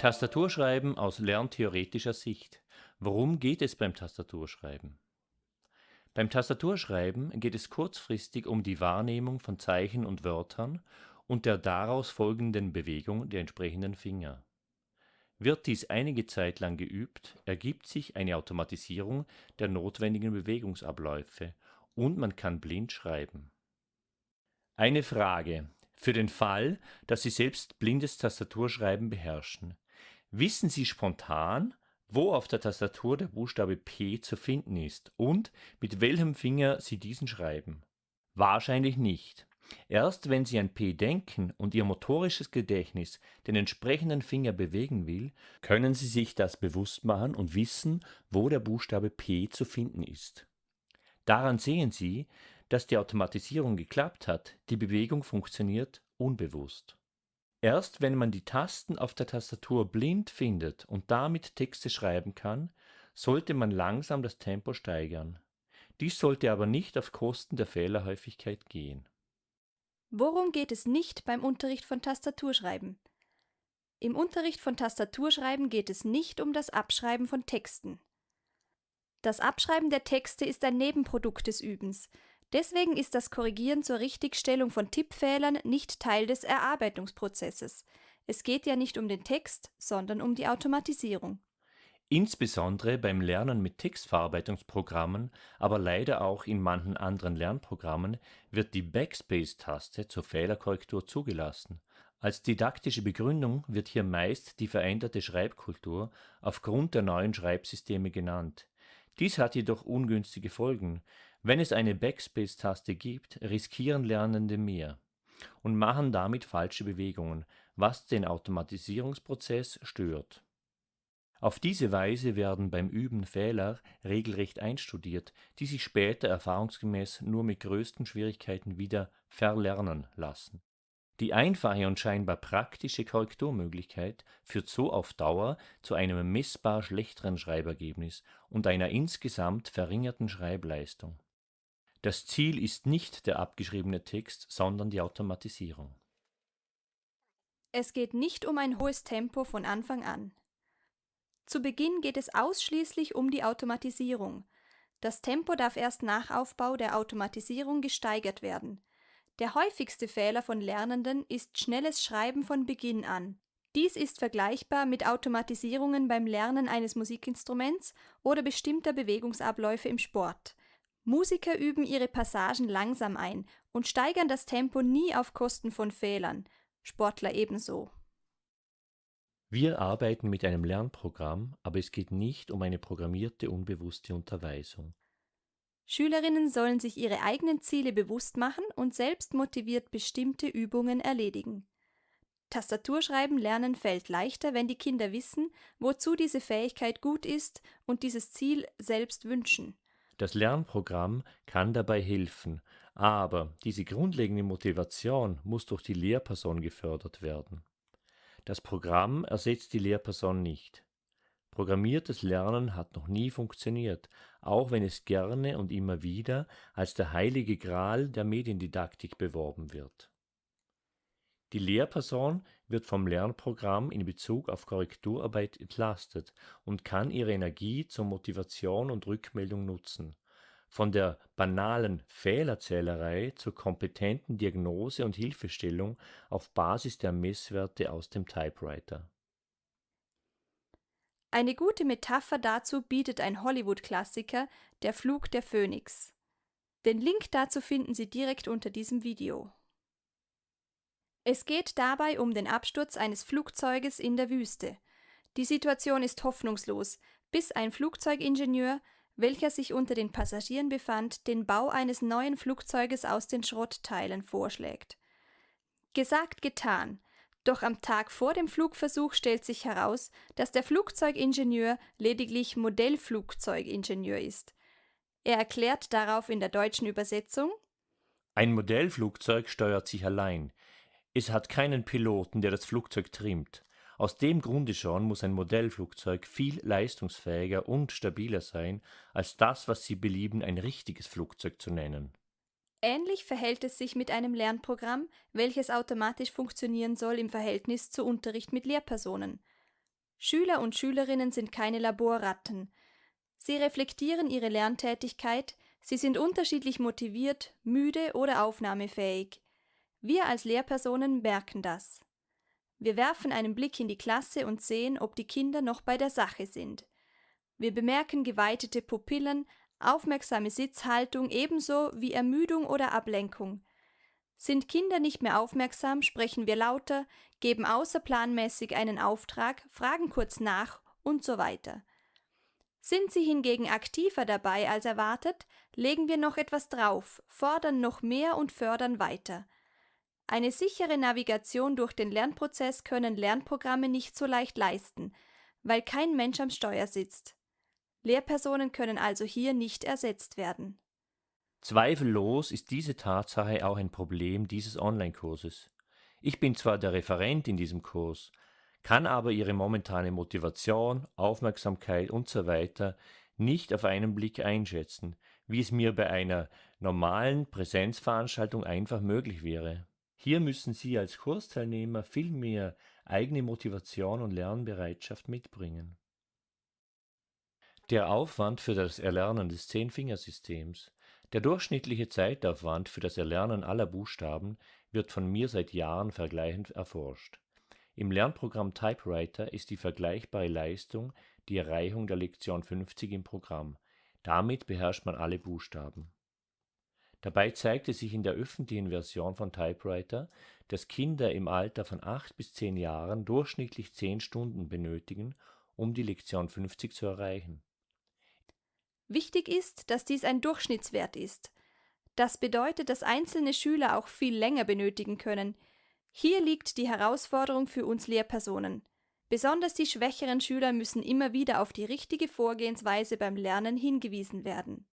Tastaturschreiben aus lerntheoretischer Sicht. Worum geht es beim Tastaturschreiben? Beim Tastaturschreiben geht es kurzfristig um die Wahrnehmung von Zeichen und Wörtern und der daraus folgenden Bewegung der entsprechenden Finger. Wird dies einige Zeit lang geübt, ergibt sich eine Automatisierung der notwendigen Bewegungsabläufe und man kann blind schreiben. Eine Frage: Für den Fall, dass Sie selbst blindes Tastaturschreiben beherrschen. Wissen Sie spontan, wo auf der Tastatur der Buchstabe P zu finden ist und mit welchem Finger Sie diesen schreiben? Wahrscheinlich nicht. Erst wenn Sie an P denken und Ihr motorisches Gedächtnis den entsprechenden Finger bewegen will, können Sie sich das bewusst machen und wissen, wo der Buchstabe P zu finden ist. Daran sehen Sie, dass die Automatisierung geklappt hat, die Bewegung funktioniert unbewusst. Erst wenn man die Tasten auf der Tastatur blind findet und damit Texte schreiben kann, sollte man langsam das Tempo steigern. Dies sollte aber nicht auf Kosten der Fehlerhäufigkeit gehen. Worum geht es nicht beim Unterricht von Tastaturschreiben? Im Unterricht von Tastaturschreiben geht es nicht um das Abschreiben von Texten. Das Abschreiben der Texte ist ein Nebenprodukt des Übens. Deswegen ist das Korrigieren zur Richtigstellung von Tippfehlern nicht Teil des Erarbeitungsprozesses. Es geht ja nicht um den Text, sondern um die Automatisierung. Insbesondere beim Lernen mit Textverarbeitungsprogrammen, aber leider auch in manchen anderen Lernprogrammen, wird die Backspace-Taste zur Fehlerkorrektur zugelassen. Als didaktische Begründung wird hier meist die veränderte Schreibkultur aufgrund der neuen Schreibsysteme genannt. Dies hat jedoch ungünstige Folgen. Wenn es eine Backspace-Taste gibt, riskieren Lernende mehr und machen damit falsche Bewegungen, was den Automatisierungsprozess stört. Auf diese Weise werden beim Üben Fehler regelrecht einstudiert, die sich später erfahrungsgemäß nur mit größten Schwierigkeiten wieder verlernen lassen. Die einfache und scheinbar praktische Korrekturmöglichkeit führt so auf Dauer zu einem messbar schlechteren Schreibergebnis und einer insgesamt verringerten Schreibleistung. Das Ziel ist nicht der abgeschriebene Text, sondern die Automatisierung. Es geht nicht um ein hohes Tempo von Anfang an. Zu Beginn geht es ausschließlich um die Automatisierung. Das Tempo darf erst nach Aufbau der Automatisierung gesteigert werden. Der häufigste Fehler von Lernenden ist schnelles Schreiben von Beginn an. Dies ist vergleichbar mit Automatisierungen beim Lernen eines Musikinstruments oder bestimmter Bewegungsabläufe im Sport. Musiker üben ihre Passagen langsam ein und steigern das Tempo nie auf Kosten von Fehlern, Sportler ebenso. Wir arbeiten mit einem Lernprogramm, aber es geht nicht um eine programmierte, unbewusste Unterweisung. Schülerinnen sollen sich ihre eigenen Ziele bewusst machen und selbst motiviert bestimmte Übungen erledigen. Tastaturschreiben lernen fällt leichter, wenn die Kinder wissen, wozu diese Fähigkeit gut ist und dieses Ziel selbst wünschen. Das Lernprogramm kann dabei helfen, aber diese grundlegende Motivation muss durch die Lehrperson gefördert werden. Das Programm ersetzt die Lehrperson nicht. Programmiertes Lernen hat noch nie funktioniert, auch wenn es gerne und immer wieder als der heilige Gral der Mediendidaktik beworben wird. Die Lehrperson wird vom Lernprogramm in Bezug auf Korrekturarbeit entlastet und kann ihre Energie zur Motivation und Rückmeldung nutzen. Von der banalen Fehlerzählerei zur kompetenten Diagnose und Hilfestellung auf Basis der Messwerte aus dem Typewriter. Eine gute Metapher dazu bietet ein Hollywood-Klassiker, Der Flug der Phönix. Den Link dazu finden Sie direkt unter diesem Video. Es geht dabei um den Absturz eines Flugzeuges in der Wüste. Die Situation ist hoffnungslos, bis ein Flugzeugingenieur, welcher sich unter den Passagieren befand, den Bau eines neuen Flugzeuges aus den Schrottteilen vorschlägt. Gesagt, getan. Doch am Tag vor dem Flugversuch stellt sich heraus, dass der Flugzeugingenieur lediglich Modellflugzeugingenieur ist. Er erklärt darauf in der deutschen Übersetzung: Ein Modellflugzeug steuert sich allein. Es hat keinen Piloten, der das Flugzeug trimmt. Aus dem Grunde schon muss ein Modellflugzeug viel leistungsfähiger und stabiler sein, als das, was Sie belieben, ein richtiges Flugzeug zu nennen. Ähnlich verhält es sich mit einem Lernprogramm, welches automatisch funktionieren soll im Verhältnis zu Unterricht mit Lehrpersonen. Schüler und Schülerinnen sind keine Laborratten. Sie reflektieren ihre Lerntätigkeit, sie sind unterschiedlich motiviert, müde oder aufnahmefähig. Wir als Lehrpersonen merken das. Wir werfen einen Blick in die Klasse und sehen, ob die Kinder noch bei der Sache sind. Wir bemerken geweitete Pupillen, aufmerksame Sitzhaltung ebenso wie Ermüdung oder Ablenkung. Sind Kinder nicht mehr aufmerksam, sprechen wir lauter, geben außerplanmäßig einen Auftrag, fragen kurz nach und so weiter. Sind sie hingegen aktiver dabei als erwartet, legen wir noch etwas drauf, fordern noch mehr und fördern weiter. Eine sichere Navigation durch den Lernprozess können Lernprogramme nicht so leicht leisten, weil kein Mensch am Steuer sitzt. Lehrpersonen können also hier nicht ersetzt werden. Zweifellos ist diese Tatsache auch ein Problem dieses Online-Kurses. Ich bin zwar der Referent in diesem Kurs, kann aber Ihre momentane Motivation, Aufmerksamkeit usw. nicht auf einen Blick einschätzen, wie es mir bei einer normalen Präsenzveranstaltung einfach möglich wäre. Hier müssen Sie als Kursteilnehmer viel mehr eigene Motivation und Lernbereitschaft mitbringen. Der Aufwand für das Erlernen des Zehnfingersystems. Der durchschnittliche Zeitaufwand für das Erlernen aller Buchstaben wird von mir seit Jahren vergleichend erforscht. Im Lernprogramm Typewriter ist die vergleichbare Leistung die Erreichung der Lektion 50 im Programm. Damit beherrscht man alle Buchstaben. Dabei zeigte sich in der öffentlichen Version von Typewriter, dass Kinder im Alter von 8 bis 10 Jahren durchschnittlich 10 Stunden benötigen, um die Lektion 50 zu erreichen. Wichtig ist, dass dies ein Durchschnittswert ist. Das bedeutet, dass einzelne Schüler auch viel länger benötigen können. Hier liegt die Herausforderung für uns Lehrpersonen. Besonders die schwächeren Schüler müssen immer wieder auf die richtige Vorgehensweise beim Lernen hingewiesen werden.